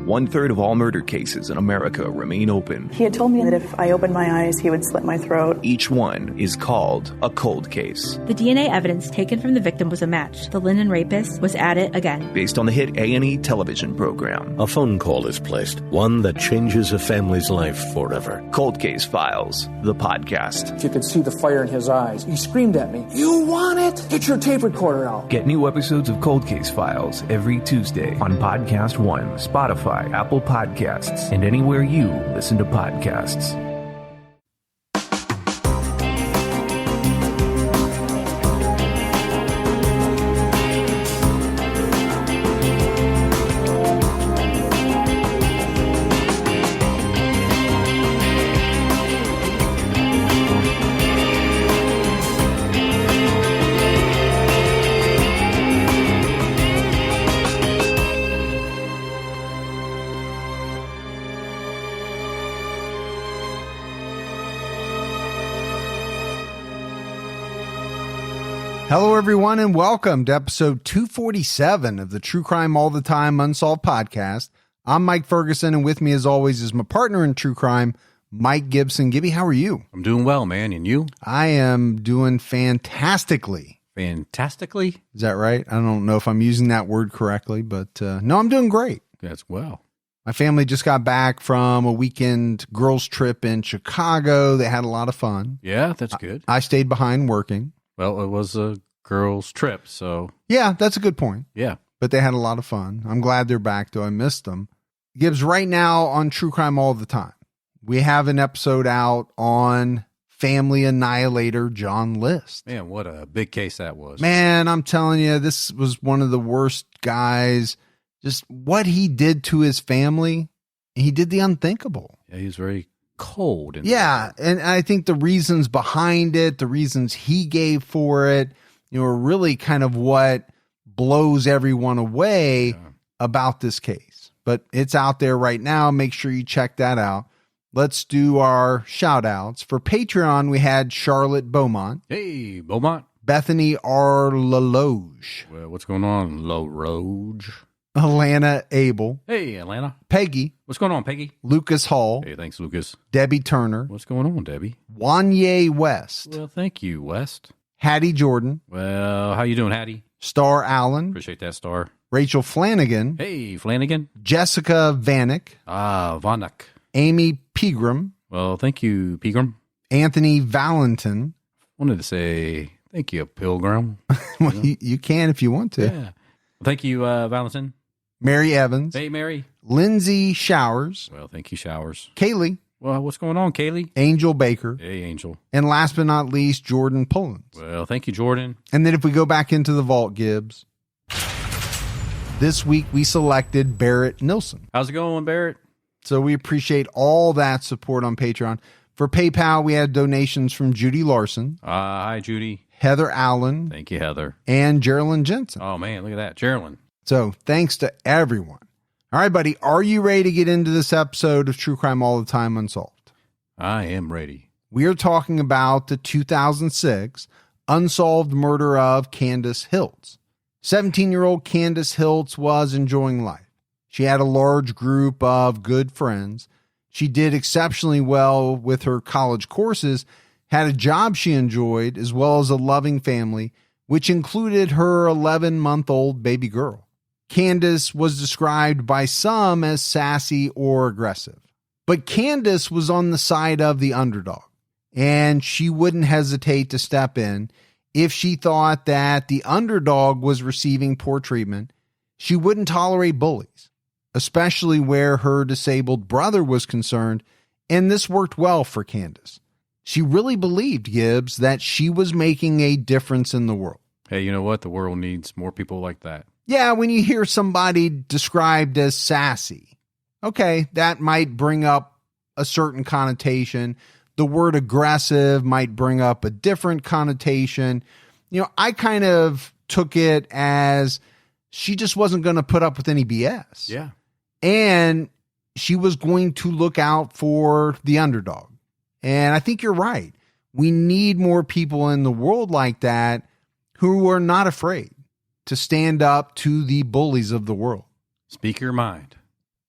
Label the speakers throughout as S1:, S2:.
S1: 1/3 of all murder cases in America remain open.
S2: He had told me that if I opened my eyes, he would slit my throat.
S1: Each one is called a cold case.
S3: The DNA evidence taken from the victim was a match. The Linden rapist was at it again.
S1: Based on the hit A&E television program.
S4: A phone call is placed, one that changes a family's life forever.
S1: Cold Case Files, the podcast.
S5: You could see the fire in his eyes. He screamed at me, "You want it? Get your tape recorder out."
S1: Get new episodes of Cold Case Files every Tuesday on Podcast One, Spotify, Apple Podcasts, and anywhere you listen to podcasts.
S6: Hello, everyone, and welcome to episode 247 of the True Crime All the Time Unsolved podcast. I'm Mike Ferguson, and with me, as always, is my partner in true crime, Mike Gibson. Gibby, how are you?
S7: I'm doing well, man. And you?
S6: I am doing fantastically.
S7: Fantastically?
S6: Is that right? I don't know if I'm using that word correctly, but no, I'm doing great.
S7: That's well.
S6: My family just got back from a weekend girls trip in Chicago. They had a lot of fun.
S7: Yeah, that's good.
S6: I stayed behind working.
S7: Well, it was a girls' trip, so...
S6: Yeah, that's a good point.
S7: Yeah.
S6: But they had a lot of fun. I'm glad they're back, though I missed them. Gibbs, right now on True Crime All the Time, we have an episode out on family annihilator John List.
S7: Man, what a big case that was.
S6: Man, I'm telling you, this was one of the worst guys. Just what he did to his family, he did the unthinkable.
S7: Yeah, he was very cold.
S6: Yeah, and I think the reasons behind it, the reasons he gave for it, are really kind of what blows everyone away about this case. But it's out there right now. Make sure you check that out. Let's do our shout outs. For Patreon, we had Charlotte Beaumont.
S7: Hey, Beaumont.
S6: Bethany R. LaLoge.
S7: Well, what's going on, LaLoge?
S6: Alana Abel.
S7: Hey, Atlanta.
S6: Peggy.
S7: What's going on, Peggy?
S6: Lucas Hall.
S7: Hey, thanks, Lucas.
S6: Debbie Turner.
S7: What's going on, Debbie?
S6: Wanye West.
S7: Well, thank you, West.
S6: Hattie Jordan.
S7: Well, how you doing, Hattie?
S6: Star Allen.
S7: Appreciate that, Star.
S6: Rachel Flanagan.
S7: Hey, Flanagan.
S6: Jessica Vanek.
S7: Vanek.
S6: Amy Pegram.
S7: Well, thank you, Pegram.
S6: Anthony Valentin.
S7: Wanted to say thank you, Pilgrim.
S6: Well, you can if you want to.
S7: Yeah. Well, thank you, Valentin.
S6: Mary Evans.
S7: Hey, Mary.
S6: Lindsay Showers.
S7: Well, thank you, Showers.
S6: Kaylee.
S7: Well, what's going on, Kaylee?
S6: Angel Baker.
S7: Hey, Angel.
S6: And last but not least, Jordan Pullins.
S7: Well, thank you, Jordan.
S6: And then if we go back into the vault, Gibbs, this week we selected Barrett Nilsson.
S7: How's it going, Barrett?
S6: So we appreciate all that support on Patreon. For PayPal, we had donations from Judy Larson.
S7: Hi, Judy.
S6: Heather Allen.
S7: Thank you, Heather.
S6: And Geraldine Jensen.
S7: Oh, man, look at that. Geraldine.
S6: So thanks to everyone. All right, buddy, are you ready to get into this episode of True Crime All the Time Unsolved?
S7: I am ready.
S6: We are talking about the 2006 unsolved murder of Candace Hiltz. 17-year-old Candace Hiltz was enjoying life. She had a large group of good friends. She did exceptionally well with her college courses, had a job she enjoyed, as well as a loving family, which included her 11-month-old baby girl. Candace was described by some as sassy or aggressive. But Candace was on the side of the underdog, and she wouldn't hesitate to step in if she thought that the underdog was receiving poor treatment. She wouldn't tolerate bullies, especially where her disabled brother was concerned, and this worked well for Candace. She really believed, Gibbs, that she was making a difference in the world.
S7: Hey, you know what? The world needs more people like that.
S6: Yeah, when you hear somebody described as sassy, okay, that might bring up a certain connotation. The word aggressive might bring up a different connotation. I kind of took it as she just wasn't going to put up with any BS.
S7: Yeah.
S6: And she was going to look out for the underdog. And I think you're right. We need more people in the world like that who are not afraid to stand up to the bullies of the world.
S7: Speak your mind.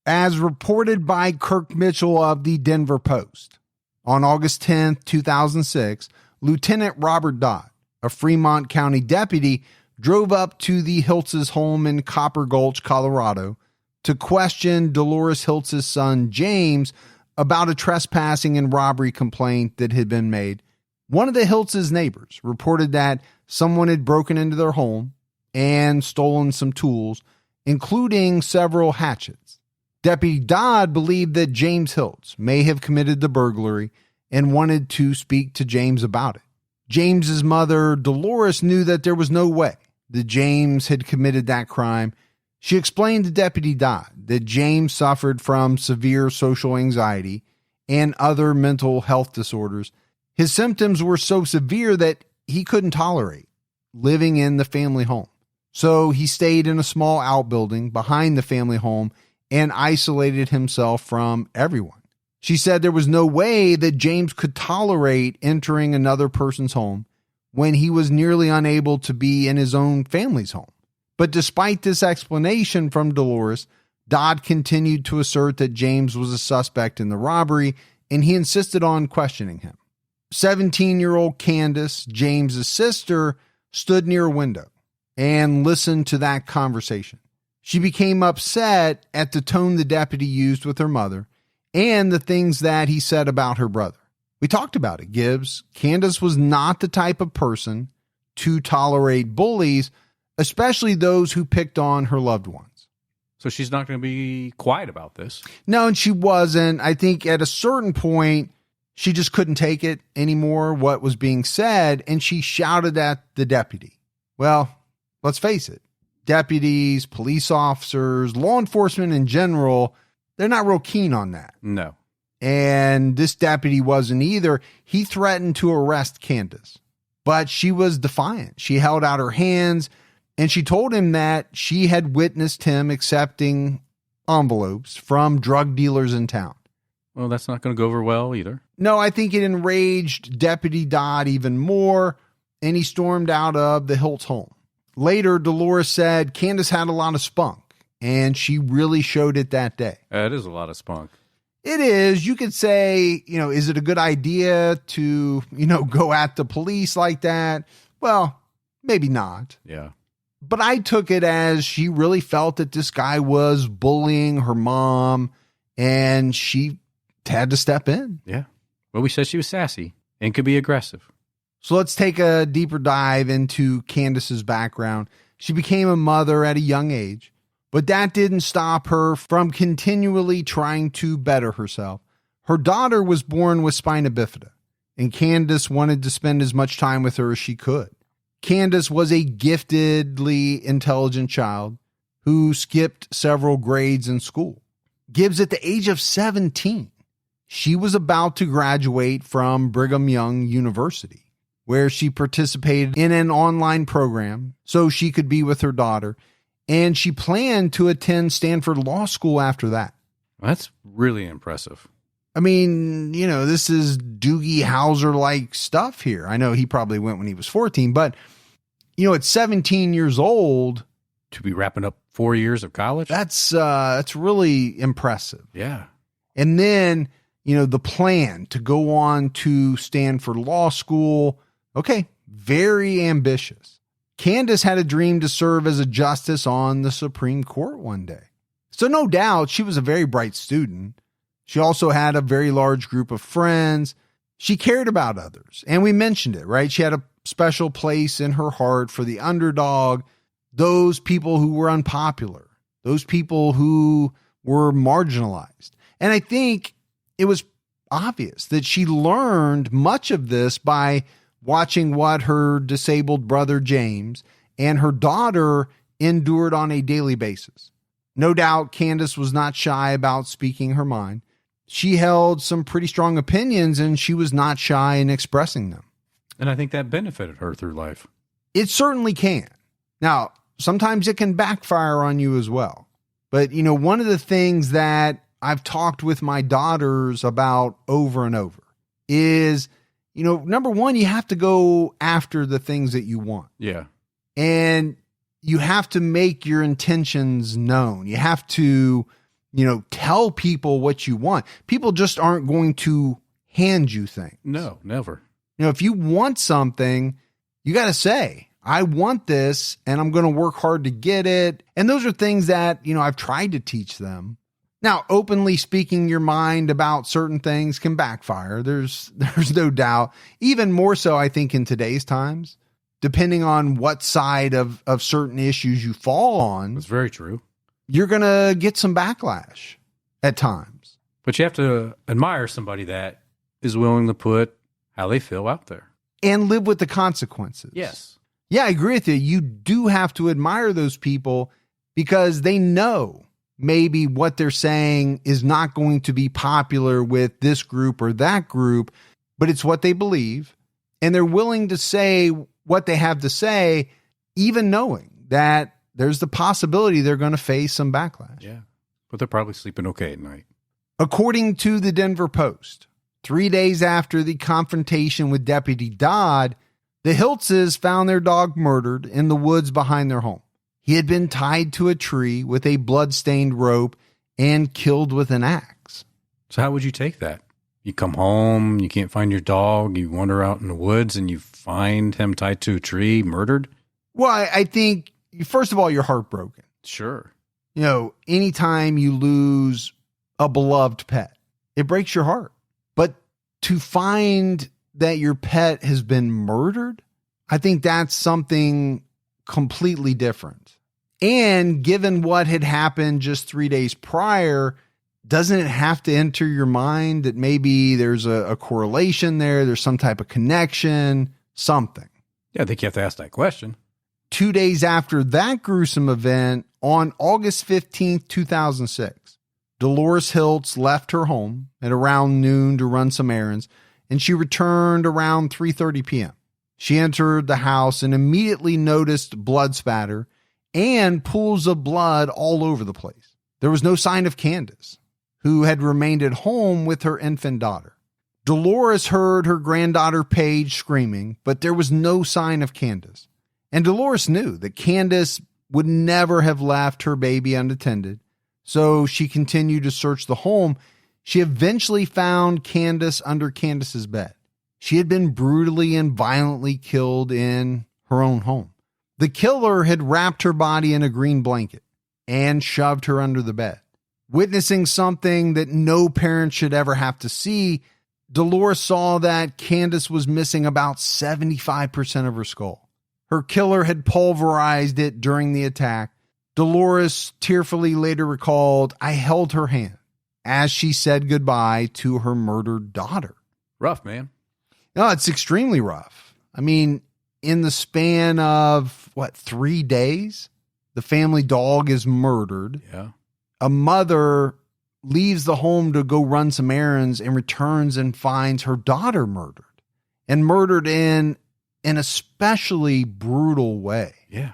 S6: As reported by Kirk Mitchell of the Denver Post, on August 10th, 2006, Lieutenant Robert Dodd, a Fremont County deputy, drove up to the Hiltz's home in Copper Gulch, Colorado, to question Dolores Hiltz's son, James, about a trespassing and robbery complaint that had been made. One of the Hiltz's neighbors reported that someone had broken into their home and stolen some tools, including several hatchets. Deputy Dodd believed that James Hiltz may have committed the burglary and wanted to speak to James about it. James's mother, Dolores, knew that there was no way that James had committed that crime. She explained to Deputy Dodd that James suffered from severe social anxiety and other mental health disorders. His symptoms were so severe that he couldn't tolerate living in the family home. So he stayed in a small outbuilding behind the family home and isolated himself from everyone. She said there was no way that James could tolerate entering another person's home when he was nearly unable to be in his own family's home. But despite this explanation from Dolores, Dodd continued to assert that James was a suspect in the robbery, and he insisted on questioning him. 17-year-old Candace, James's sister, stood near a window and listened to that conversation. She became upset at the tone the deputy used with her mother and the things that he said about her brother. We talked about it, Gibbs. Candace was not the type of person to tolerate bullies, especially those who picked on her loved ones.
S7: So she's not going to be quiet about this.
S6: No, and she wasn't. I think at a certain point, she just couldn't take it anymore, what was being said, and she shouted at the deputy. Well, let's face it. Deputies, police officers, law enforcement in general, they're not real keen on that.
S7: No.
S6: And this deputy wasn't either. He threatened to arrest Candace, but she was defiant. She held out her hands and she told him that she had witnessed him accepting envelopes from drug dealers in town.
S7: Well, that's not going to go over well either.
S6: No, I think it enraged Deputy Dodd even more, and he stormed out of the Hiltz home. Later, Dolores said Candace had a lot of spunk, and she really showed it that day.
S7: It is a lot of spunk.
S6: It is. You could say, is it a good idea to, go at the police like that? Well, maybe not.
S7: Yeah.
S6: But I took it as she really felt that this guy was bullying her mom, and she had to step in.
S7: Yeah. Well, we said she was sassy and could be aggressive.
S6: So let's take a deeper dive into Candace's background. She became a mother at a young age, but that didn't stop her from continually trying to better herself. Her daughter was born with spina bifida, and Candace wanted to spend as much time with her as she could. Candace was a giftedly intelligent child who skipped several grades in school. Gibbs, at the age of 17, she was about to graduate from Brigham Young University, where she participated in an online program so she could be with her daughter, and she planned to attend Stanford Law School after that.
S7: That's really impressive.
S6: I mean, this is Doogie Howser-like stuff here. I know he probably went when he was 14, but, at 17 years old,
S7: to be wrapping up 4 years of college?
S6: That's really impressive.
S7: Yeah.
S6: And then, the plan to go on to Stanford Law School, okay, very ambitious. Candace had a dream to serve as a justice on the Supreme Court one day. So no doubt she was a very bright student. She also had a very large group of friends. She cared about others. And we mentioned it, right? She had a special place in her heart for the underdog, those people who were unpopular, those people who were marginalized. And I think it was obvious that she learned much of this by watching what her disabled brother James and her daughter endured on a daily basis. No doubt Candace was not shy about speaking her mind. She held some pretty strong opinions, and she was not shy in expressing them.
S7: And I think that benefited her through life.
S6: It certainly can. Now, sometimes it can backfire on you as well. But, one of the things that I've talked with my daughters about over and over is, number one, you have to go after the things that you want.
S7: Yeah.
S6: And you have to make your intentions known. You have to tell people what you want. People just aren't going to hand you things.
S7: No, never.
S6: If you want something, you got to say, I want this and I'm going to work hard to get it. And those are things that, I've tried to teach them. Now, openly speaking your mind about certain things can backfire. There's no doubt. Even more so, I think, in today's times, depending on what side of certain issues you fall on.
S7: That's very true.
S6: You're going to get some backlash at times.
S7: But you have to admire somebody that is willing to put how they feel out there.
S6: And live with the consequences.
S7: Yes.
S6: Yeah, I agree with you. You do have to admire those people because they know maybe what they're saying is not going to be popular with this group or that group, but it's what they believe. And they're willing to say what they have to say, even knowing that there's the possibility they're going to face some backlash.
S7: Yeah, but they're probably sleeping okay at night.
S6: According to the Denver Post, 3 days after the confrontation with Deputy Dodd, the Hiltzes found their dog murdered in the woods behind their home. He had been tied to a tree with a blood-stained rope and killed with an axe.
S7: So how would you take that? You come home, you can't find your dog, you wander out in the woods, and you find him tied to a tree, murdered?
S6: Well, I think, first of all, you're heartbroken.
S7: Sure.
S6: Anytime you lose a beloved pet, it breaks your heart. But to find that your pet has been murdered, I think that's something completely different. And given what had happened just 3 days prior, doesn't it have to enter your mind that maybe there's a correlation there, there's some type of connection, something?
S7: Yeah, I think you have to ask that question.
S6: 2 days after that gruesome event, on August 15th, 2006, Dolores Hiltz left her home at around noon to run some errands, and she returned around 3:30 p.m. She entered the house and immediately noticed blood spatter and pools of blood all over the place. There was no sign of Candace, who had remained at home with her infant daughter. Dolores heard her granddaughter Paige screaming, but there was no sign of Candace. And Dolores knew that Candace would never have left her baby unattended, so she continued to search the home. She eventually found Candace under Candace's bed. She had been brutally and violently killed in her own home. The killer had wrapped her body in a green blanket and shoved her under the bed. Witnessing something that no parent should ever have to see, Dolores saw that Candace was missing about 75% of her skull. Her killer had pulverized it during the attack. Dolores tearfully later recalled, "I held her hand as she said goodbye to her murdered daughter."
S7: Rough, man.
S6: No, it's extremely rough. I mean, in the span of, 3 days, the family dog is murdered.
S7: Yeah.
S6: A mother leaves the home to go run some errands and returns and finds her daughter murdered. And murdered in an especially brutal way.
S7: Yeah.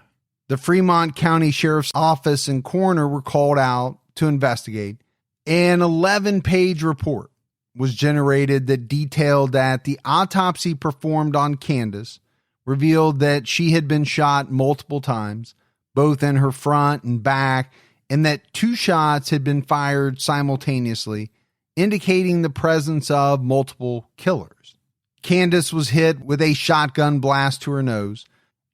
S6: The Freemont County Sheriff's Office and coroner were called out to investigate. An 11-page report was generated that detailed that the autopsy performed on Candace revealed that she had been shot multiple times, both in her front and back, and that 2 shots had been fired simultaneously, indicating the presence of multiple killers. Candace was hit with a shotgun blast to her nose,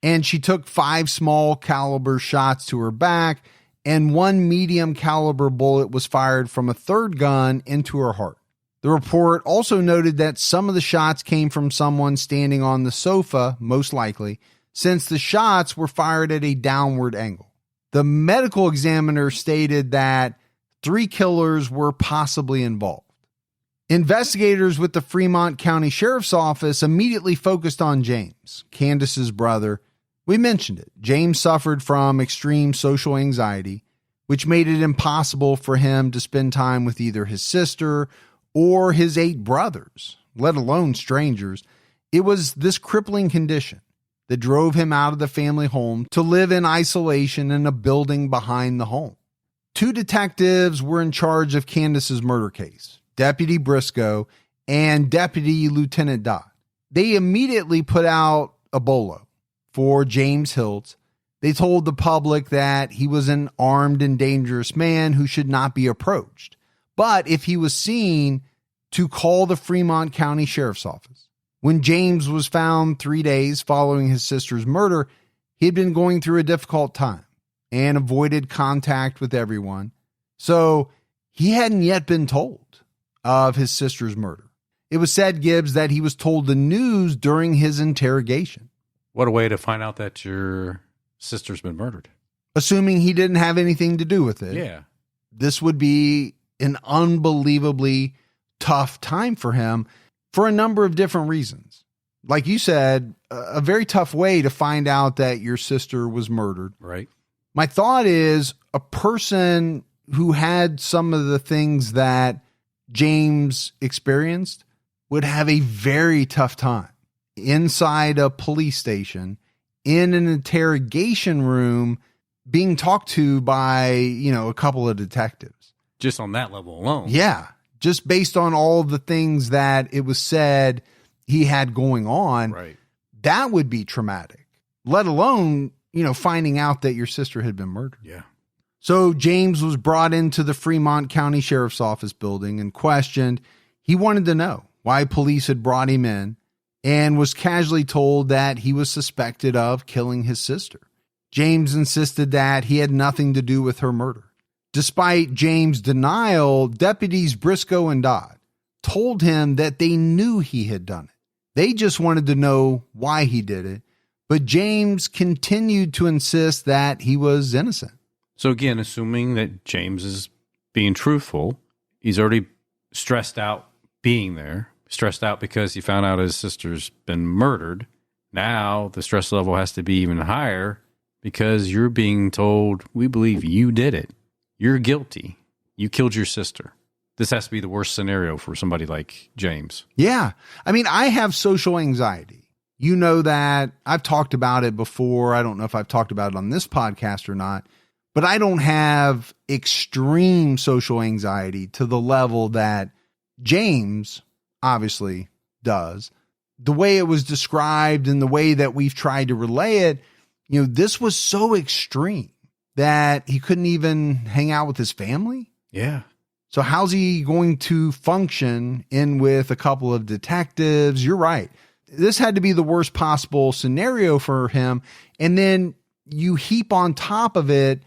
S6: and she took 5 small caliber shots to her back, and 1 medium caliber bullet was fired from a third gun into her heart. The report also noted that some of the shots came from someone standing on the sofa, most likely, since the shots were fired at a downward angle. The medical examiner stated that 3 killers were possibly involved. Investigators with the Fremont County Sheriff's Office immediately focused on James, Candace's brother. We mentioned it. James suffered from extreme social anxiety, which made it impossible for him to spend time with either his sister or his 8 brothers, let alone strangers. It was this crippling condition that drove him out of the family home to live in isolation in a building behind the home. 2 detectives were in charge of Candace's murder case, Deputy Briscoe and Deputy Lieutenant Dodd. They immediately put out a bolo for James Hiltz. They told the public that he was an armed and dangerous man who should not be approached. But if he was seen, to call the Fremont County Sheriff's Office. When James was found 3 days following his sister's murder, he had been going through a difficult time and avoided contact with everyone. So he hadn't yet been told of his sister's murder. It was said, Gibbs, that he was told the news during his interrogation.
S7: What a way to find out that your sister's been murdered.
S6: Assuming he didn't have anything to do with it.
S7: Yeah.
S6: This would be an unbelievably tough time for him for a number of different reasons. Like you said, a very tough way to find out that your sister was murdered.
S7: Right.
S6: My thought is a person who had some of the things that James experienced would have a very tough time inside a police station, in an interrogation room, being talked to by, a couple of detectives.
S7: Just on that level alone.
S6: Yeah. Just based on all of the things that it was said he had going on.
S7: Right.
S6: That would be traumatic, let alone, finding out that your sister had been murdered.
S7: Yeah.
S6: So James was brought into the Fremont County Sheriff's Office building and questioned. He wanted to know why police had brought him in, and was casually told that he was suspected of killing his sister. James insisted that he had nothing to do with her murder. Despite James' denial, deputies Briscoe and Dodd told him that they knew he had done it. They just wanted to know why he did it, but James continued to insist that he was innocent.
S7: So again, assuming that James is being truthful, he's already stressed out being there, stressed out because he found out his sister's been murdered. Now the stress level has to be even higher because you're being told, we believe you did it. You're guilty. You killed your sister. This has to be the worst scenario for somebody like James.
S6: Yeah. I mean, I have social anxiety. You know that. I've talked about it before. I don't know if I've talked about it on this podcast or not, but I don't have extreme social anxiety to the level that James obviously does. The way it was described and the way that we've tried to relay it, this was so extreme that he couldn't even hang out with his family.
S7: Yeah.
S6: So how's he going to function in with a couple of detectives? You're right. This had to be the worst possible scenario for him. And then you heap on top of it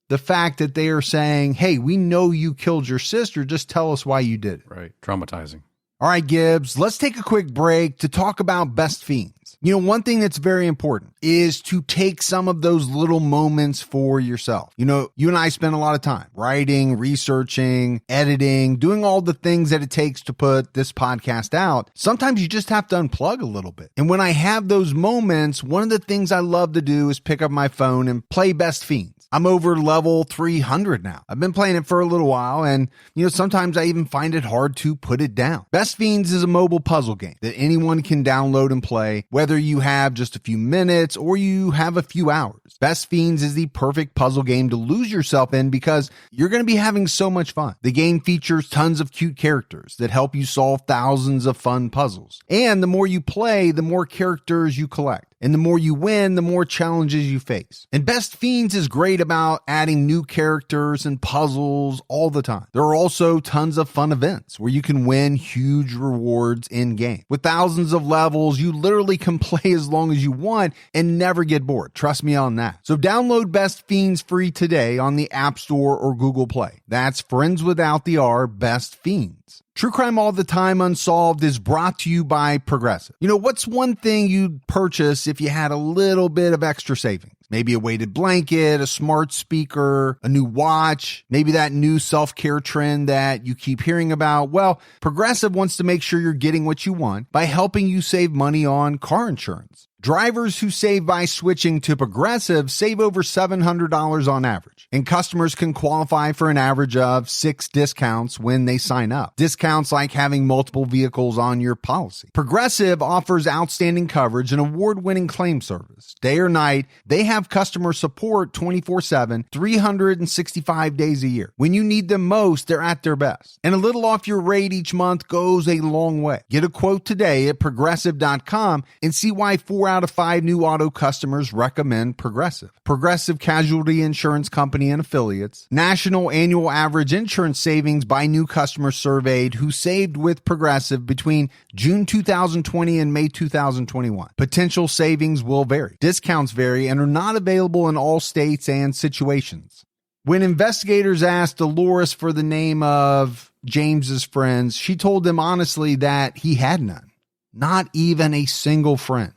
S6: the fact that they are saying, hey, we know you killed your sister. Just tell us why you did it.
S7: Right. Traumatizing.
S6: All right, Gibbs, let's take a quick break to talk about best fiends. One thing that's very important is to take some of those little moments for yourself. You and I spend a lot of time writing, researching, editing, doing all the things that it takes to put this podcast out. Sometimes you just have to unplug a little bit. And when I have those moments, one of the things I love to do is pick up my phone and play Best Fiends. I'm over level 300 now. I've been playing it for a little while, and sometimes I even find it hard to put it down. Best Fiends is a mobile puzzle game that anyone can download and play, whether you have just a few minutes or you have a few hours. Best Fiends is the perfect puzzle game to lose yourself in because you're going to be having so much fun. The game features tons of cute characters that help you solve thousands of fun puzzles. And the more you play, the more characters you collect. And the more you win, the more challenges you face. And Best Fiends is great about adding new characters and puzzles all the time. There are also tons of fun events where you can win huge rewards in game. With thousands of levels, you literally can play as long as you want and never get bored. Trust me on that. So download Best Fiends free today on the App Store or Google Play. That's friends without the R, Best Fiends. True Crime All the Time Unsolved is brought to you by Progressive. What's one thing you'd purchase if you had a little bit of extra savings? Maybe a weighted blanket, a smart speaker, a new watch, maybe that new self-care trend that you keep hearing about. Well, Progressive wants to make sure you're getting what you want by helping you save money on car insurance. Drivers who save by switching to Progressive save over $700 on average, and customers can qualify for an average of 6 discounts when they sign up. Discounts like having multiple vehicles on your policy. Progressive offers outstanding coverage and award-winning claim service. Day or night, they have customer support 24/7, 365 days a year. When you need them most, they're at their best. And a little off your rate each month goes a long way. Get a quote today at Progressive.com and see why 4 out of 5 new auto customers recommend Progressive. Progressive Casualty Insurance Company and affiliates. National annual average insurance savings by new customers surveyed who saved with Progressive between June 2020 and May 2021. Potential savings will vary. Discounts vary and are not available in all states and situations. When investigators asked Dolores for the name of James's friends, she told them honestly that he had none. Not even a single friend.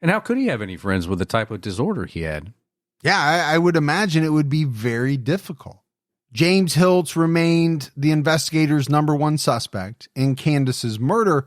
S7: And how could he have any friends with the type of disorder he had?
S6: Yeah, I would imagine it would be very difficult. James Hiltz remained the investigators' number one suspect in Candace's murder,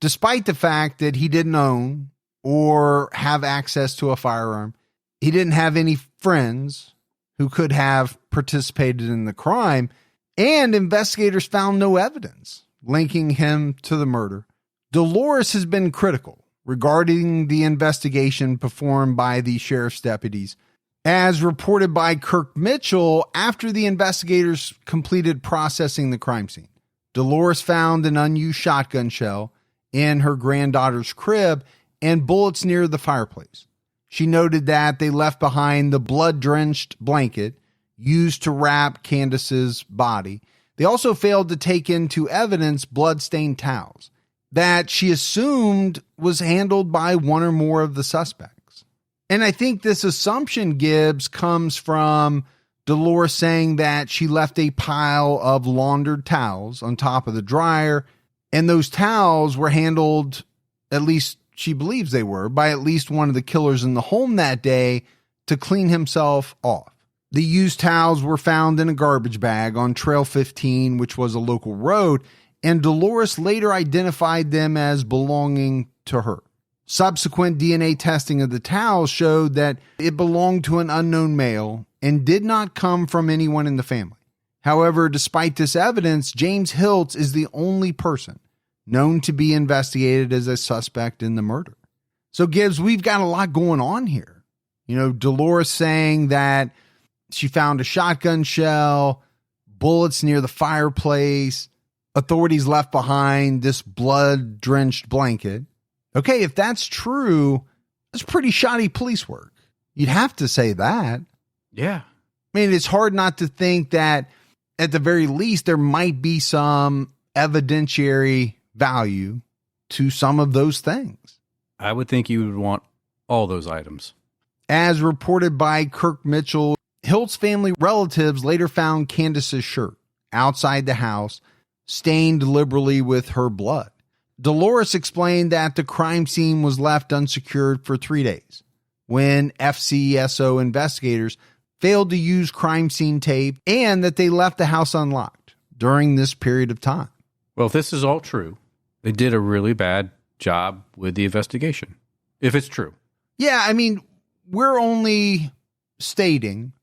S6: despite the fact that he didn't own or have access to a firearm. He didn't have any friends who could have participated in the crime, and investigators found no evidence linking him to the murder. Dolores has been critical regarding the investigation performed by the sheriff's deputies. As reported by Kirk Mitchell, after the investigators completed processing the crime scene, Dolores found an unused shotgun shell in her granddaughter's crib and bullets near the fireplace. She noted that they left behind the blood-drenched blanket used to wrap Candace's body. They also failed to take into evidence blood-stained towels that she assumed was handled by one or more of the suspects. And I think this assumption, Gibbs, comes from Dolores saying that she left a pile of laundered towels on top of the dryer, and those towels were handled, at least she believes they were, by at least one of the killers in the home that day to clean himself off. The used towels were found in a garbage bag on Trail 15, which was a local road, and Dolores later identified them as belonging to her. Subsequent DNA testing of the towels showed that it belonged to an unknown male and did not come from anyone in the family. However, despite this evidence, James Hiltz is the only person known to be investigated as a suspect in the murder. So, Gibbs, we've got a lot going on here. You know, Dolores saying that she found a shotgun shell, bullets near the fireplace, authorities left behind this blood-drenched blanket. Okay, if that's true, that's pretty shoddy police work. You'd have to say that.
S7: Yeah.
S6: I mean, it's hard not to think that at the very least there might be some evidentiary value to some of those things.
S7: I would think you would want all those items.
S6: As reported by Kirk Mitchell, Hiltz family relatives later found Candace's shirt outside the house, stained liberally with her blood. Dolores explained that the crime scene was left unsecured for 3 days when FCSO investigators failed to use crime scene tape and that they left the house unlocked during this period of time.
S7: Well, if this is all true, they did a really bad job with the investigation, if it's true.
S6: Yeah, I mean, we're only stating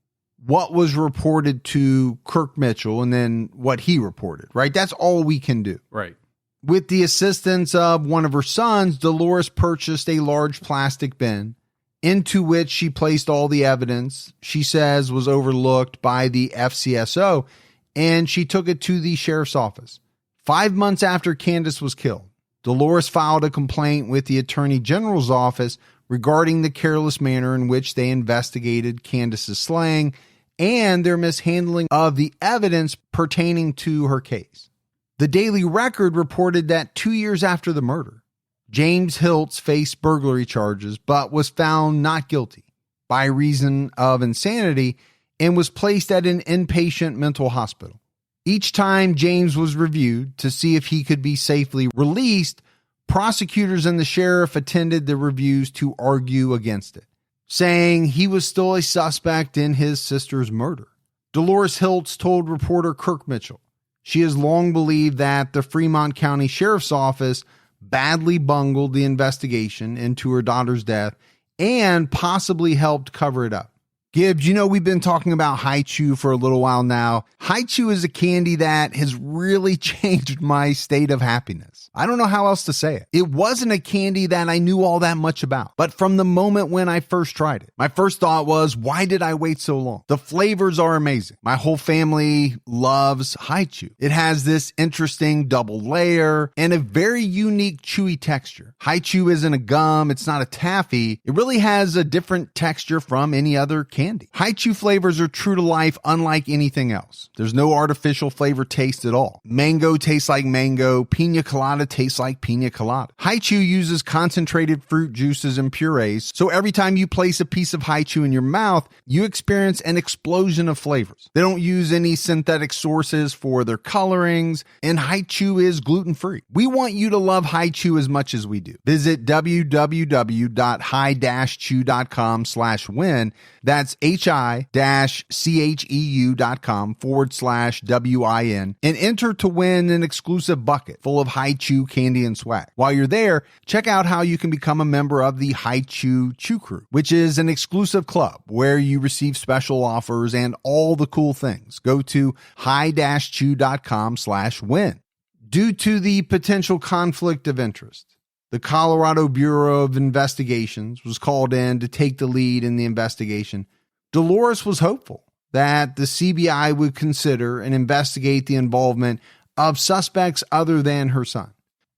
S6: what was reported to Kirk Mitchell and then what he reported, right? That's all we can do.
S7: Right.
S6: With the assistance of one of her sons, Dolores purchased a large plastic bin into which she placed all the evidence she says was overlooked by the FCSO, and she took it to the sheriff's office. 5 months after Candace was killed, Dolores filed a complaint with the Attorney General's office regarding the careless manner in which they investigated Candace's slaying and their mishandling of the evidence pertaining to her case. The Daily Record reported that 2 years after the murder, James Hiltz faced burglary charges but was found not guilty by reason of insanity and was placed at an inpatient mental hospital. Each time James was reviewed to see if he could be safely released, prosecutors and the sheriff attended the reviews to argue against it, saying he was still a suspect in his sister's murder. Dolores Hiltz told reporter Kirk Mitchell she has long believed that the Freemont County Sheriff's Office badly bungled the investigation into her daughter's death and possibly helped cover it up. Gibbs, we've been talking about Hi-Chew for a little while now. Hi-Chew is a candy that has really changed my state of happiness. I don't know how else to say it. It wasn't a candy that I knew all that much about, but from the moment when I first tried it, my first thought was, why did I wait so long? The flavors are amazing. My whole family loves Hi-Chew. It has this interesting double layer and a very unique chewy texture. Hi-Chew isn't a gum. It's not a taffy. It really has a different texture from any other candy. Hi-Chew flavors are true to life, unlike anything else. There's no artificial flavor taste at all. Mango tastes like mango. Pina colada tastes like pina colada. Hi-Chew uses concentrated fruit juices and purees, so every time you place a piece of Hi-Chew in your mouth, you experience an explosion of flavors. They don't use any synthetic sources for their colorings, and Hi-Chew is gluten-free. We want you to love Hi-Chew as much as we do. Visit www.hi-chew.com/win. That's hi-cheu.com/WIN and enter to win an exclusive bucket full of Hi-Chew candy and swag. While you're there, check out how you can become a member of the Hi-Chew Chew Crew, which is an exclusive club where you receive special offers and all the cool things. Go to hi-chew.com/win. Due to the potential conflict of interest, the Colorado Bureau of Investigations was called in to take the lead in the investigation. Dolores was hopeful that the CBI would consider and investigate the involvement of suspects other than her son.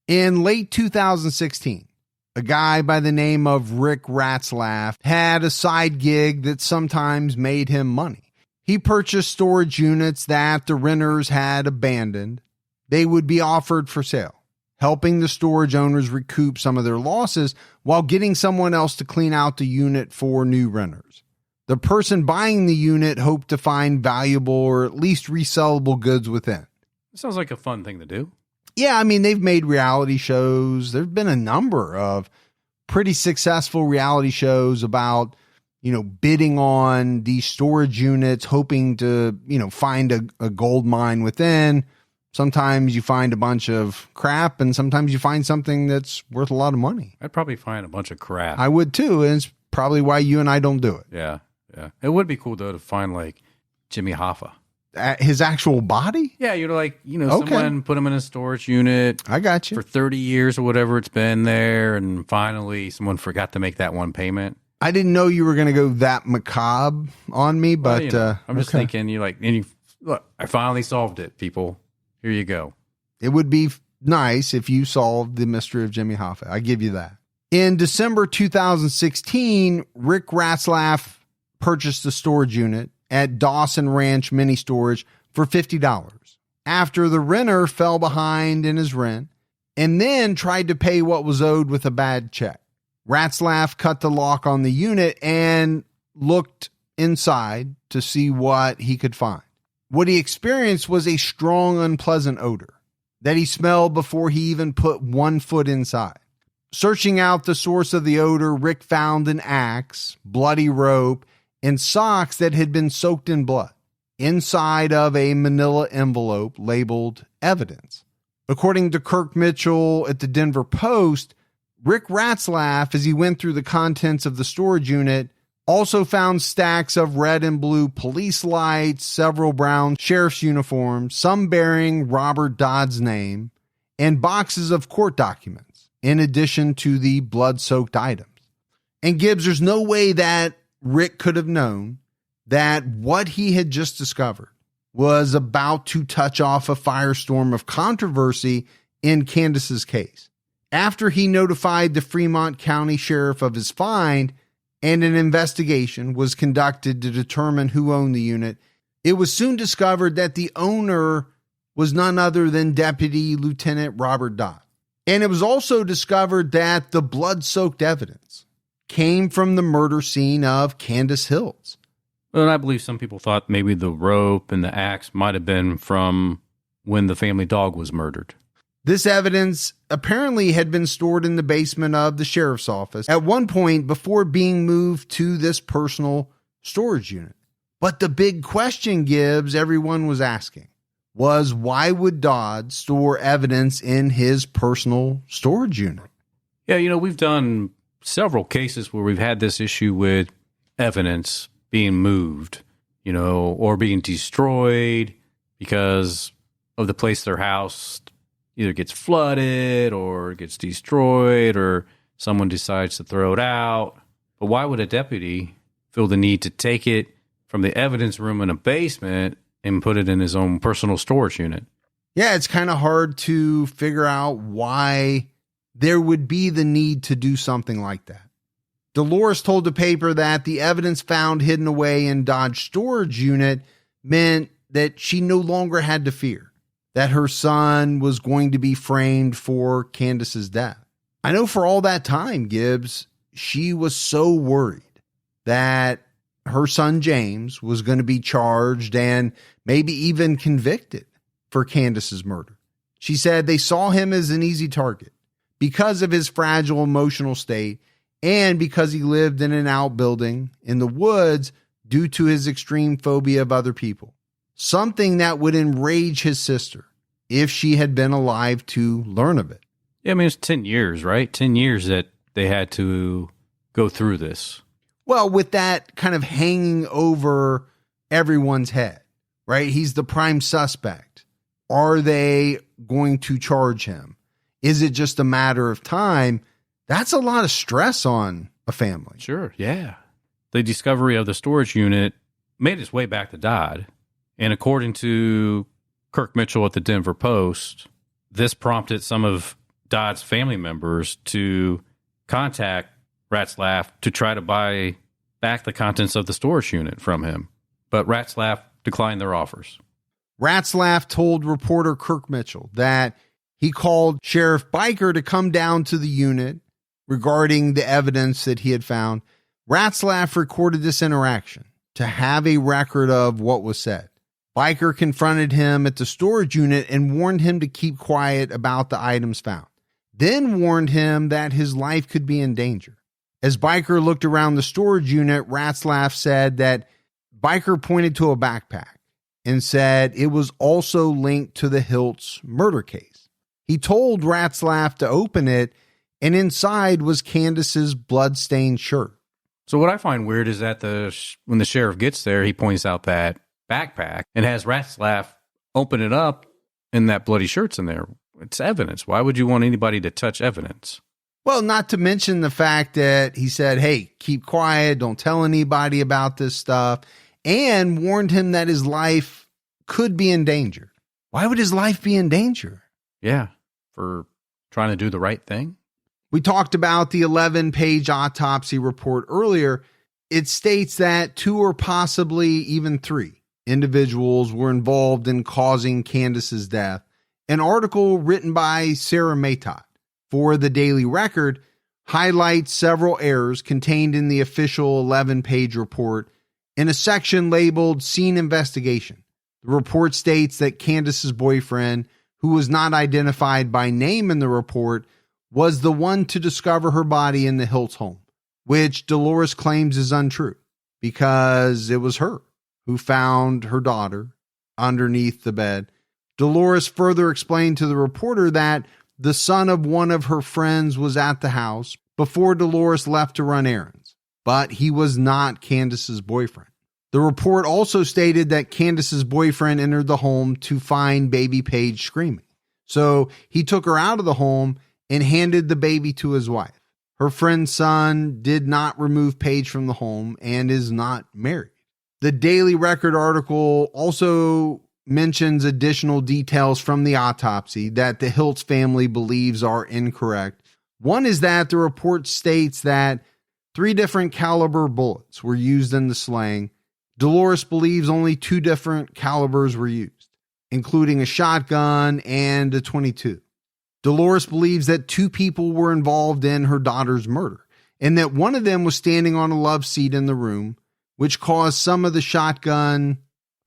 S6: In late 2016, a guy by the name of Rick Ratzlaff had a side gig that sometimes made him money. He purchased storage units that the renters had abandoned. They would be offered for sale, helping the storage owners recoup some of their losses while getting someone else to clean out the unit for new renters. The person buying the unit hoped to find valuable or at least resellable goods within.
S7: It sounds like a fun thing to do.
S6: Yeah, they've made reality shows. There's been a number of pretty successful reality shows about, bidding on these storage units, hoping to, find a gold mine within. Sometimes you find a bunch of crap, and sometimes you find something that's worth a lot of money.
S7: I'd probably find a bunch of crap.
S6: I would too, and it's probably why you and I don't do it.
S7: Yeah. It would be cool, though, to find, like, Jimmy Hoffa.
S6: His actual body?
S7: Yeah,
S6: Okay.
S7: Someone put him in a storage unit.
S6: I got you.
S7: For 30 years or whatever it's been there, and finally someone forgot to make that one payment.
S6: I didn't know you were going to go that macabre on me, but
S7: I'm just thinking, look, I finally solved it, people. Here you go.
S6: It would be nice if you solved the mystery of Jimmy Hoffa. I give you that. In December 2016, Rick Ratzlaff purchased a storage unit at Dawson Ranch Mini Storage for $50 after the renter fell behind in his rent and then tried to pay what was owed with a bad check. Ratzlaff cut the lock on the unit and looked inside to see what he could find. What he experienced was a strong, unpleasant odor that he smelled before he even put 1 foot inside. Searching out the source of the odor, Rick found an axe, bloody rope, and socks that had been soaked in blood inside of a manila envelope labeled evidence. According to Kirk Mitchell at the Denver Post, Rick Ratzlaff, as he went through the contents of the storage unit, also found stacks of red and blue police lights, several brown sheriff's uniforms, some bearing Robert Dodd's name, and boxes of court documents, in addition to the blood-soaked items. And Gibbs, there's no way that Rick could have known that what he had just discovered was about to touch off a firestorm of controversy in Candace's case. After he notified the Freemont County Sheriff of his find and an investigation was conducted to determine who owned the unit, it was soon discovered that the owner was none other than Deputy Lieutenant Robert Dodd. And it was also discovered that the blood-soaked evidence came from the murder scene of Candace Hiltz.
S7: Well, and I believe some people thought maybe the rope and the axe might have been from when the family dog was murdered.
S6: This evidence apparently had been stored in the basement of the sheriff's office at one point before being moved to this personal storage unit. But the big question, Gibbs, everyone was asking was, why would Dodd store evidence in his personal storage unit?
S7: Yeah, we've done several cases where we've had this issue with evidence being moved, or being destroyed because of the place their house either gets flooded or gets destroyed or someone decides to throw it out. But why would a deputy feel the need to take it from the evidence room in a basement and put it in his own personal storage unit?
S6: Yeah, it's kind of hard to figure out why there would be the need to do something like that. Dolores told the paper that the evidence found hidden away in Dodd's storage unit meant that she no longer had to fear that her son was going to be framed for Candace's death. I know for all that time, Gibbs, she was so worried that her son James was going to be charged and maybe even convicted for Candace's murder. She said they saw him as an easy target because of his fragile emotional state and because he lived in an outbuilding in the woods due to his extreme phobia of other people. Something that would enrage his sister if she had been alive to learn of it.
S7: Yeah, I mean, it's 10 years, right? 10 years that they had to go through this.
S6: Well, with that kind of hanging over everyone's head, right? He's the prime suspect. Are they going to charge him? Is it just a matter of time? That's a lot of stress on a family.
S7: Sure, yeah. The discovery of the storage unit made its way back to Dodd. And according to Kirk Mitchell at the Denver Post, this prompted some of Dodd's family members to contact Ratzlaff to try to buy back the contents of the storage unit from him. But Ratzlaff declined their offers.
S6: Ratzlaff told reporter Kirk Mitchell that he called Sheriff Biker to come down to the unit regarding the evidence that he had found. Ratzlaff recorded this interaction to have a record of what was said. Biker confronted him at the storage unit and warned him to keep quiet about the items found, then warned him that his life could be in danger. As Biker looked around the storage unit, Ratzlaff said that Biker pointed to a backpack and said it was also linked to the Hiltz murder case. He told Ratzlaff to open it, and inside was Candace's blood-stained shirt.
S7: So what I find weird is that when the sheriff gets there, he points out that backpack and has Ratzlaff open it up, and that bloody shirt's in there. It's evidence. Why would you want anybody to touch evidence?
S6: Well, not to mention the fact that he said, hey, keep quiet, don't tell anybody about this stuff, and warned him that his life could be in danger. Why would his life be in danger?
S7: Yeah, for trying to do the right thing.
S6: We talked about the 11-page autopsy report earlier. It states that 2 or possibly even 3 individuals were involved in causing Candace's death. An article written by Sarah Matot for the Daily Record highlights several errors contained in the official 11-page report in a section labeled Scene Investigation. The report states that Candace's boyfriend, who was not identified by name in the report, was the one to discover her body in the Hiltz home, which Dolores claims is untrue because it was her who found her daughter underneath the bed. Dolores further explained to the reporter that the son of one of her friends was at the house before Dolores left to run errands, but he was not Candace's boyfriend. The report also stated that Candace's boyfriend entered the home to find baby Paige screaming. So he took her out of the home and handed the baby to his wife. Her friend's son did not remove Paige from the home and is not married. The Daily Record article also mentions additional details from the autopsy that the Hiltz family believes are incorrect. One is that the report states that 3 different caliber bullets were used in the slaying. Dolores believes only 2 different calibers were used, including a shotgun and a .22. Dolores believes that 2 people were involved in her daughter's murder, and that one of them was standing on a love seat in the room, which caused some of the shotgun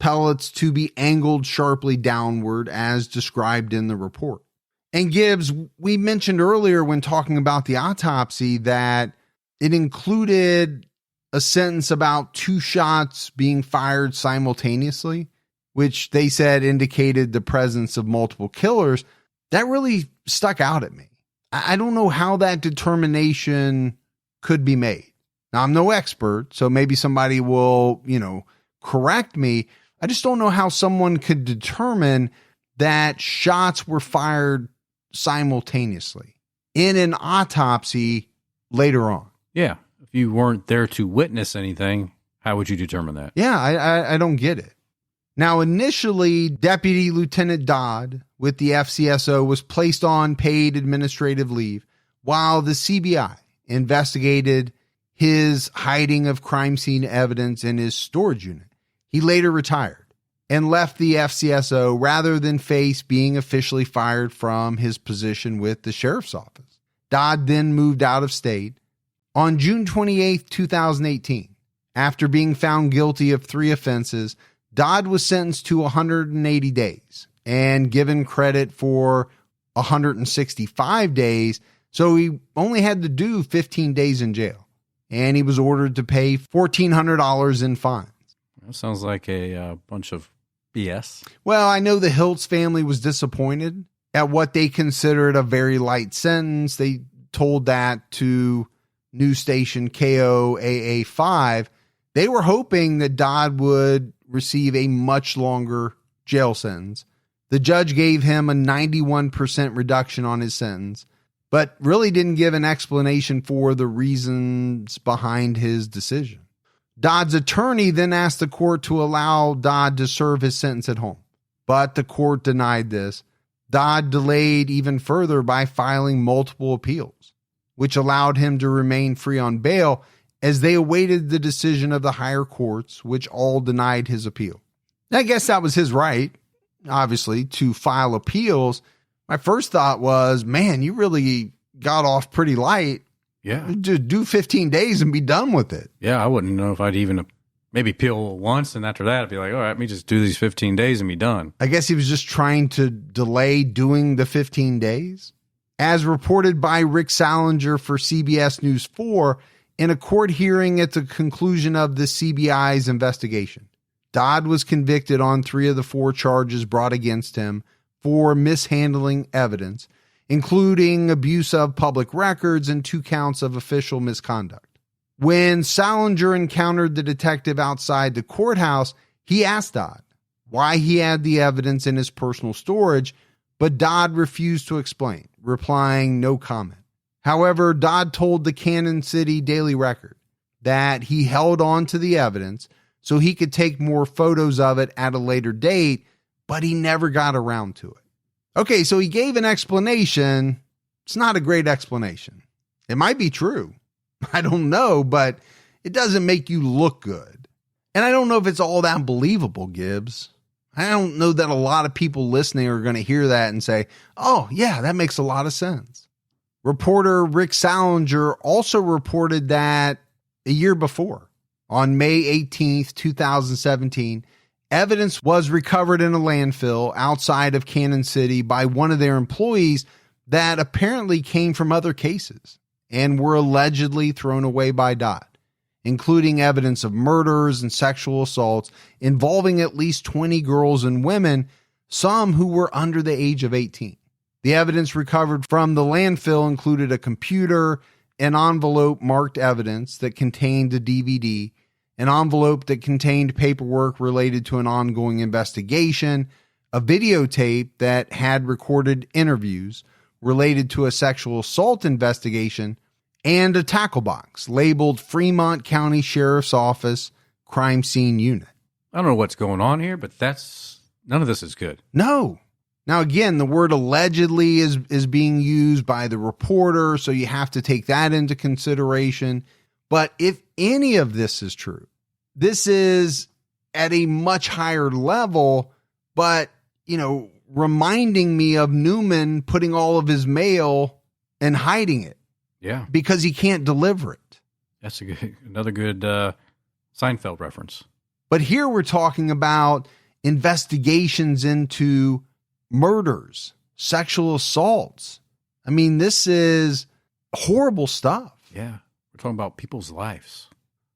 S6: pellets to be angled sharply downward as described in the report. And Gibbs, we mentioned earlier when talking about the autopsy that it included a sentence about 2 shots being fired simultaneously, which they said indicated the presence of multiple killers. That really stuck out at me. I don't know how that determination could be made. Now, I'm no expert, so maybe somebody will, correct me. I just don't know how someone could determine that shots were fired simultaneously in an autopsy later on.
S7: Yeah. If you weren't there to witness anything, how would you determine that?
S6: Yeah, I don't get it. Now, initially, Deputy Lieutenant Dodd with the FCSO was placed on paid administrative leave while the CBI investigated his hiding of crime scene evidence in his storage unit. He later retired and left the FCSO rather than face being officially fired from his position with the sheriff's office. Dodd then moved out of state. On June 28, 2018, after being found guilty of 3 offenses, Dodd was sentenced to 180 days and given credit for 165 days, so he only had to do 15 days in jail, and he was ordered to pay $1,400 in fines.
S7: That sounds like a bunch of BS.
S6: Well, I know the Hiltz family was disappointed at what they considered a very light sentence. They told that to news station KOAA5. They were hoping that Dodd would receive a much longer jail sentence. The judge gave him a 91% reduction on his sentence, but really didn't give an explanation for the reasons behind his decision. Dodd's attorney then asked the court to allow Dodd to serve his sentence at home, but the court denied this. Dodd delayed even further by filing multiple appeals, which allowed him to remain free on bail as they awaited the decision of the higher courts, which all denied his appeal. I guess that was his right, obviously, to file appeals. My first thought was, man, you really got off pretty light.
S7: Yeah.
S6: Just do 15 days and be done with it.
S7: Yeah, I wouldn't know if I'd even maybe appeal once, and after that, I'd be like, all right, let me just do these 15 days and be done.
S6: I guess he was just trying to delay doing the 15 days. As reported by Rick Salinger for CBS News 4, in a court hearing at the conclusion of the CBI's investigation, Dodd was convicted on 3 of the 4 charges brought against him for mishandling evidence, including abuse of public records and 2 counts of official misconduct. When Salinger encountered the detective outside the courthouse, he asked Dodd why he had the evidence in his personal storage, but Dodd refused to explain, replying no comment. However, Dodd told the Kansas City Daily Record that he held on to the evidence so he could take more photos of it at a later date, but he never got around to it. Okay, so he gave an explanation. It's not a great explanation. It might be true. I don't know, but it doesn't make you look good. And I don't know if it's all that believable, Gibbs. I don't know that a lot of people listening are going to hear that and say, oh, yeah, that makes a lot of sense. Reporter Rick Salinger also reported that a year before, on May 18th, 2017, evidence was recovered in a landfill outside of Kansas City by one of their employees that apparently came from other cases and were allegedly thrown away by Dodd, including evidence of murders and sexual assaults involving at least 20 girls and women, some who were under the age of 18. The evidence recovered from the landfill included a computer, an envelope marked evidence that contained a DVD, an envelope that contained paperwork related to an ongoing investigation, a videotape that had recorded interviews related to a sexual assault investigation, and a tackle box labeled Freemont County Sheriff's Office Crime Scene Unit.
S7: I don't know what's going on here, but none of this is good.
S6: No. Now, again, the word allegedly is being used by the reporter, so you have to take that into consideration. But if any of this is true, this is at a much higher level, but, reminding me of Newman putting all of his mail and hiding it.
S7: Yeah.
S6: Because he can't deliver it.
S7: That's another good Seinfeld reference.
S6: But here we're talking about investigations into murders, sexual assaults. I mean, this is horrible stuff.
S7: Yeah. We're talking about people's lives.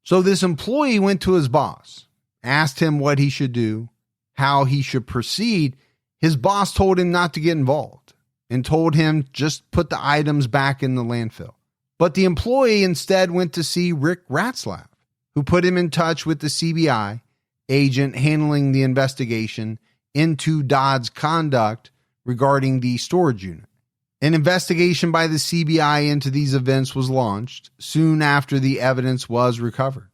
S6: So this employee went to his boss, asked him what he should do, how he should proceed. His boss told him not to get involved and told him just put the items back in the landfill. But the employee instead went to see Rick Ratzlaff, who put him in touch with the CBI agent handling the investigation into Dodd's conduct regarding the storage unit. An investigation by the CBI into these events was launched soon after the evidence was recovered.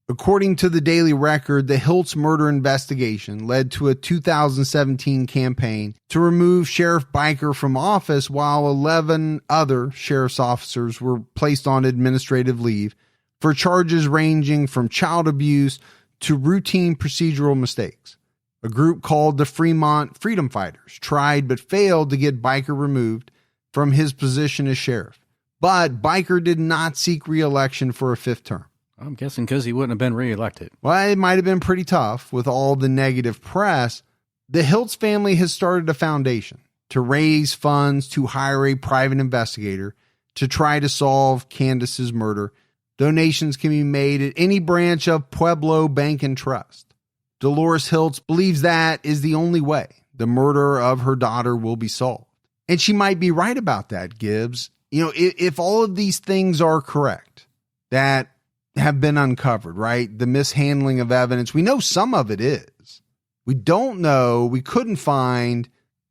S6: According to the Daily Record, the Hiltz murder investigation led to a 2017 campaign to remove Sheriff Biker from office, while 11 other sheriff's officers were placed on administrative leave for charges ranging from child abuse to routine procedural mistakes. A group called the Fremont Freedom Fighters tried but failed to get Biker removed from his position as sheriff. But Biker did not seek re-election for a fifth term.
S7: I'm guessing because he wouldn't have been reelected.
S6: Well, it might have been pretty tough with all the negative press. The Hiltz family has started a foundation to raise funds to hire a private investigator to try to solve Candace's murder. Donations can be made at any branch of Pueblo Bank and Trust. Dolores Hiltz believes that is the only way the murder of her daughter will be solved. And she might be right about that, Gibbs. You know, if all of these things are correct that have been uncovered, right? The mishandling of evidence, we know some of it is. We don't know, we couldn't find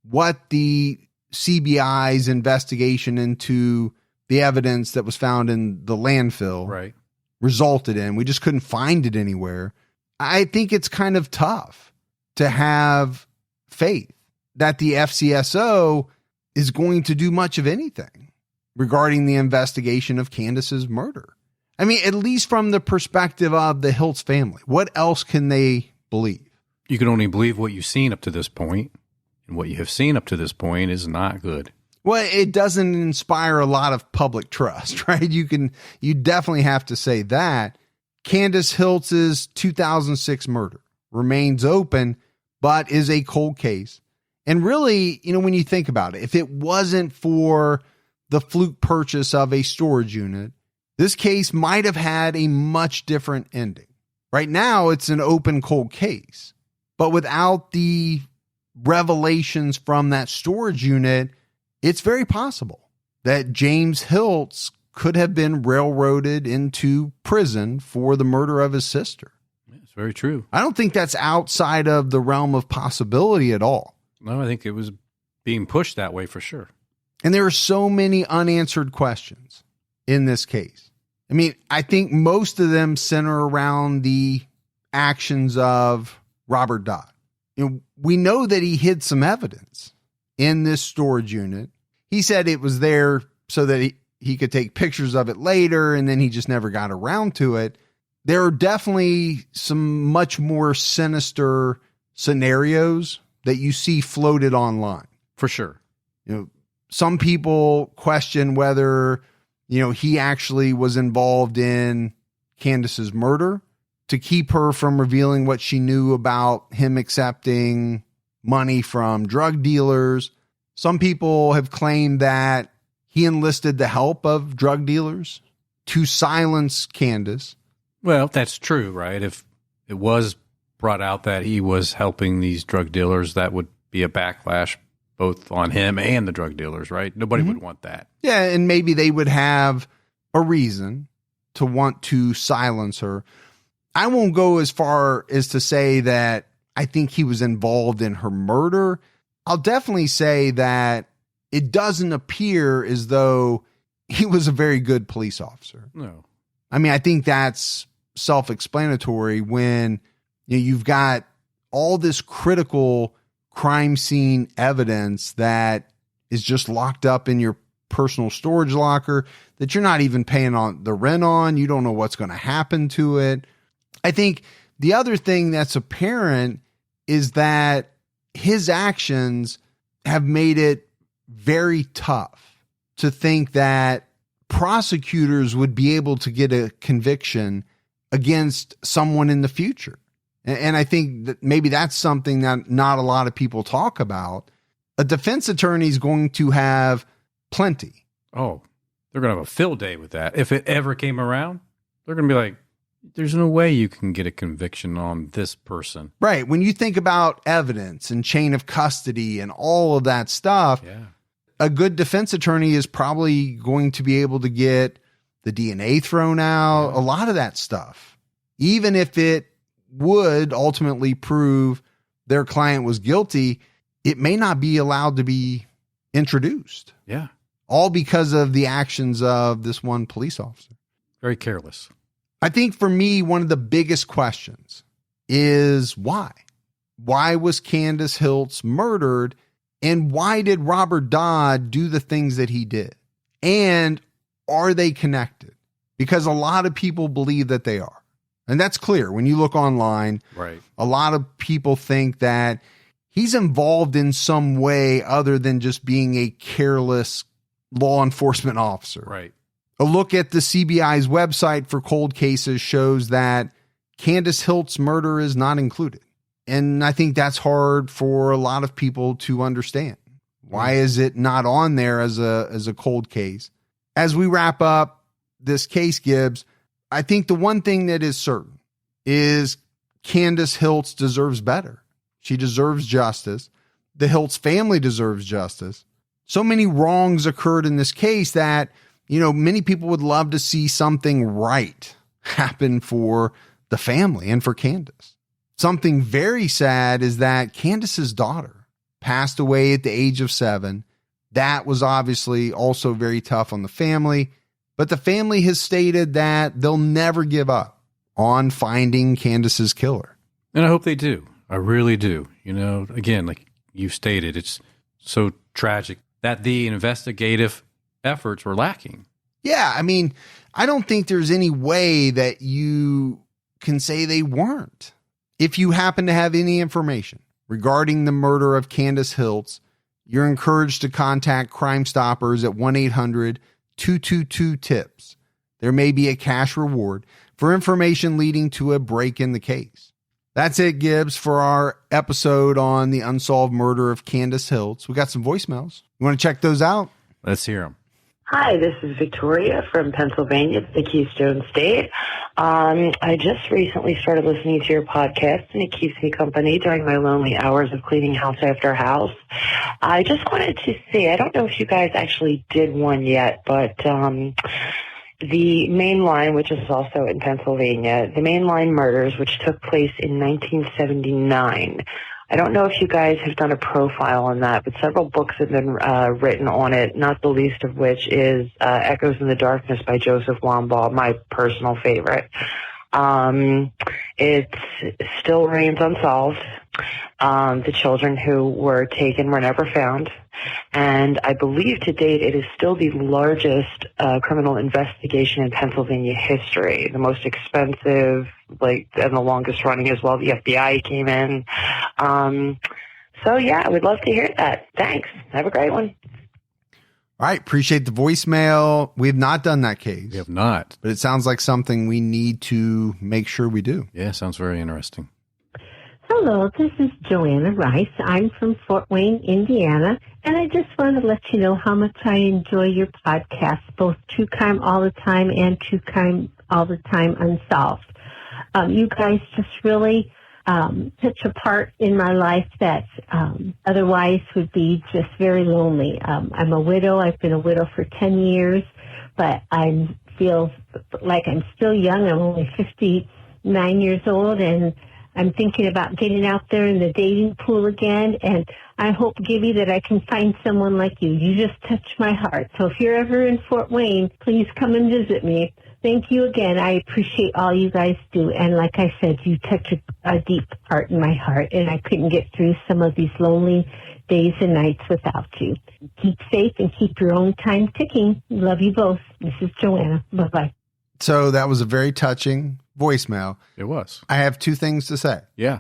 S6: what the CBI's investigation into the evidence that was found in the landfill resulted in. We just couldn't find it anywhere. I think it's kind of tough to have faith that the FCSO is going to do much of anything regarding the investigation of Candace's murder. I mean, at least from the perspective of the Hiltz family, what else can they believe?
S7: You can only believe what you've seen up to this point, and what you have seen up to this point is not good.
S6: Well, it doesn't inspire a lot of public trust, right? You definitely have to say that. Candace Hiltz's 2006 murder remains open, but is a cold case. And really, you know, when you think about it, if it wasn't for the fluke purchase of a storage unit, this case might have had a much different ending. Right now, it's an open cold case. But without the revelations from that storage unit, it's very possible that James Hiltz could have been railroaded into prison for the murder of his sister.
S7: It's very true.
S6: I don't think that's outside of the realm of possibility at all.
S7: No, I think it was being pushed that way for sure.
S6: And there are so many unanswered questions in this case. I mean, I think most of them center around the actions of Robert Dodd. You know, we know that he hid some evidence in this storage unit. He said it was there so that he could take pictures of it later, and then he just never got around to it. There are definitely some much more sinister scenarios that you see floated online.
S7: For sure.
S6: You know, some people question whether, you know, he actually was involved in Candace's murder to keep her from revealing what she knew about him accepting money from drug dealers. Some people have claimed that he enlisted the help of drug dealers to silence Candace.
S7: Well, that's true, right? If it was brought out that he was helping these drug dealers, that would be a backlash both on him and the drug dealers, right? Nobody would want that.
S6: Yeah, and maybe they would have a reason to want to silence her. I won't go as far as to say that I think he was involved in her murder. I'll definitely say that it doesn't appear as though he was a very good police officer.
S7: No.
S6: I mean, I think that's self-explanatory when you've got all this critical crime scene evidence that is just locked up in your personal storage locker that you're not even paying on the rent on. You don't know what's going to happen to it. I think the other thing that's apparent is that his actions have made it very tough to think that prosecutors would be able to get a conviction against someone in the future. And I think that maybe that's something that not a lot of people talk about. A defense attorney is going to have plenty.
S7: Oh, they're going to have a field day with that. If it ever came around, they're going to be like, there's no way you can get a conviction on this person.
S6: Right. When you think about evidence and chain of custody and all of that stuff, a good defense attorney is probably going to be able to get the DNA thrown out, a lot of that stuff. Even if it would ultimately prove their client was guilty, it may not be allowed to be introduced.
S7: Yeah.
S6: All because of the actions of this one police officer.
S7: Very careless.
S6: I think for me, one of the biggest questions is why? Why was Candace Hiltz murdered? And why did Robert Dodd do the things that he did? And are they connected? Because a lot of people believe that they are. And that's clear. When you look online,
S7: right,
S6: a lot of people think that he's involved in some way other than just being a careless law enforcement officer.
S7: Right.
S6: A look at the CBI's website for cold cases shows that Candace Hiltz murder is not included. And I think that's hard for a lot of people to understand. Why is it not on there as a cold case? As we wrap up this case, Gibbs, I think the one thing that is certain is Candace Hiltz deserves better. She deserves justice. The Hiltz family deserves justice. So many wrongs occurred in this case that, many people would love to see something right happen for the family and for Candace. Something very sad is that Candace's daughter passed away at the age of 7. That was obviously also very tough on the family, but the family has stated that they'll never give up on finding Candace's killer.
S7: And I hope they do. I really do. Again, like you stated, it's so tragic that the investigative efforts were lacking.
S6: Yeah, I don't think there's any way that you can say they weren't. If you happen to have any information regarding the murder of Candace Hiltz, you're encouraged to contact Crime Stoppers at 1-800-222-TIPS. There may be a cash reward for information leading to a break in the case. That's it, Gibbs, for our episode on the unsolved murder of Candace Hiltz. We got some voicemails. You want to check those out?
S7: Let's hear them.
S8: Hi, this is Victoria from Pennsylvania, the Keystone State. I just recently started listening to your podcast, and it keeps me company during my lonely hours of cleaning house after house. I just wanted to say, I don't know if you guys actually did one yet, but the main line, which is also in Pennsylvania, the main line murders, which took place in 1979. I don't know if you guys have done a profile on that, but several books have been written on it, not the least of which is Echoes in the Darkness by Joseph Wambaugh, my personal favorite. It still remains unsolved. The children who were taken were never found. And I believe to date it is still the largest criminal investigation in Pennsylvania history, the most expensive, and the longest running as well. The FBI came in. So yeah, I would love to hear that. Thanks. Have a great one.
S6: All right. Appreciate the voicemail. We have not done that case.
S7: We have not.
S6: But it sounds like something we need to make sure we do.
S7: Yeah, sounds very interesting.
S9: Hello, this is Joanna Rice. I'm from Fort Wayne, Indiana, and I just want to let you know how much I enjoy your podcast, both True Crime All the Time and True Crime All the Time Unsolved. You guys just really touch a part in my life that otherwise would be just very lonely. I'm a widow. I've been a widow for 10 years, but I feel like I'm still young. I'm only 59 years old, and I'm thinking about getting out there in the dating pool again, and I hope, Gibby, that I can find someone like you. You just touched my heart. So if you're ever in Fort Wayne, please come and visit me. Thank you again. I appreciate all you guys do. And like I said, you touch a deep part in my heart, and I couldn't get through some of these lonely days and nights without you. Keep safe and keep your own time ticking. Love you both. This is Joanna. Bye-bye.
S6: So that was a very touching voicemail.
S7: It was.
S6: I have two things to say.
S7: Yeah.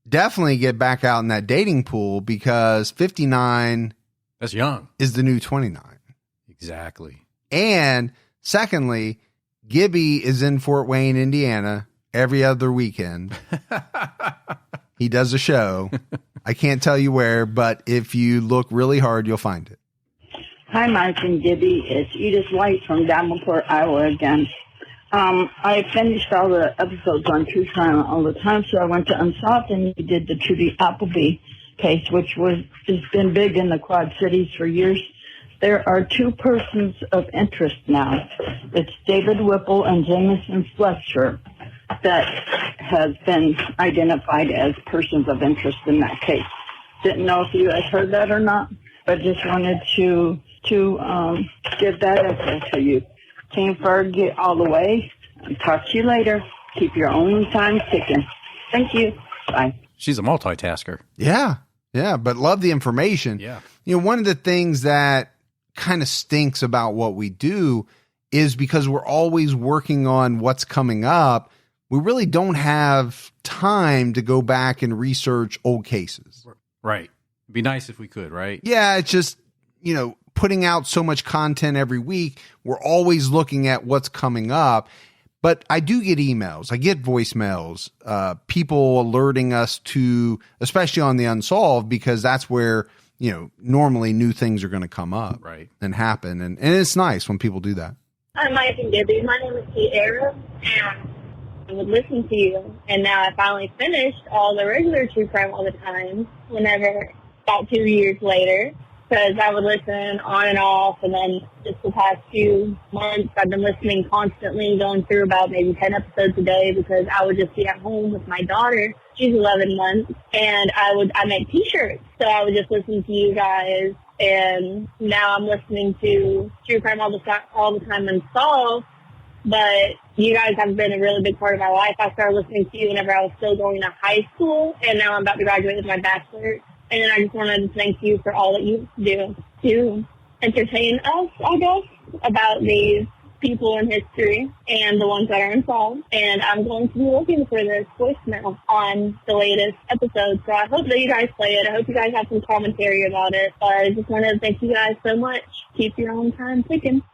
S6: Definitely get back out in that dating pool, because 59
S7: that's young
S6: is the new 29.
S7: Exactly.
S6: And secondly, Gibby is in Fort Wayne, Indiana every other weekend. He does a show. I can't tell you where, but if you look really hard, you'll find it.
S10: Hi, Mike and Gibby. It's Edith White from Davenport, Iowa again. I finished all the episodes on True Crime All the Time, so I went to Unsolved, and you did the Trudy Appleby case, which has been big in the Quad Cities for years. There are two persons of interest now. It's David Whipple and Jameson Fletcher that has been identified as persons of interest in that case. Didn't know if you guys heard that or not, but just wanted to give that info to you. Team Fergie all the way. Talk to you later. Keep your own time ticking. Thank you. Bye.
S7: She's a multitasker.
S6: Yeah. Yeah. But love the information.
S7: Yeah.
S6: You know, one of the things that kind of stinks about what we do is because we're always working on what's coming up, we really don't have time to go back and research old cases.
S7: Right. It'd be nice if we could, right?
S6: Yeah. It's just, you know, putting out so much content every week, we're always looking at what's coming up. But I do get emails, I get voicemails, people alerting us to, especially on the Unsolved, because that's where, you know, normally new things are going to come up and happen. And it's nice when people do that.
S11: Hi, Mike and Gibby. My name is Sierra, and I would listen to you. And now I finally finished all the regular true crime all the time, whenever, about 2 years later. Because I would listen on and off, and then just the past few months, I've been listening constantly, going through about maybe 10 episodes a day, because I would just be at home with my daughter. She's 11 months, and I make T-shirts, so I would just listen to you guys. And now I'm listening to True Crime all the time Unsolved, but you guys have been a really big part of my life. I started listening to you whenever I was still going to high school, and now I'm about to graduate with my bachelor's. And I just wanted to thank you for all that you do to entertain us, I guess, about these people in history and the ones that are unsolved. And I'm going to be looking for this voicemail on the latest episode. So I hope that you guys play it. I hope you guys have some commentary about it. But I just wanted to thank you guys so much. Keep your own time ticking.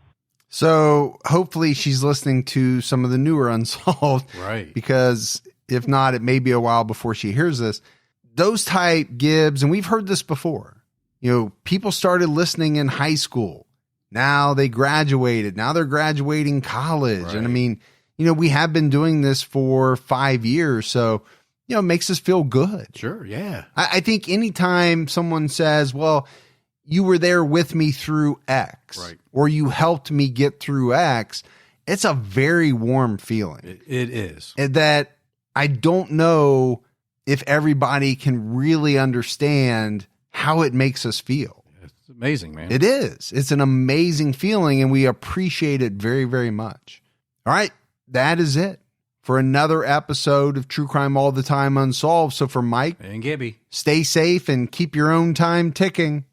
S6: So hopefully she's listening to some of the newer Unsolved.
S7: Right.
S6: Because if not, it may be a while before she hears this. Those type Gibbs, and we've heard this before, you know, people started listening in high school. Now they graduated. Now they're graduating college. Right. And I mean, you know, we have been doing this for 5 years. So, you know, it makes us feel good.
S7: Sure. Yeah.
S6: I think anytime someone says, well, you were there with me through X, right, or you helped me get through X, it's a very warm feeling.
S7: It is.
S6: That I don't know if everybody can really understand how it makes us feel.
S7: It's amazing, man.
S6: It is. It's an amazing feeling, and we appreciate it very, very much. All right. That is it for another episode of True Crime All the Time Unsolved. So for Mike
S7: and Gibby,
S6: stay safe and keep your own time ticking.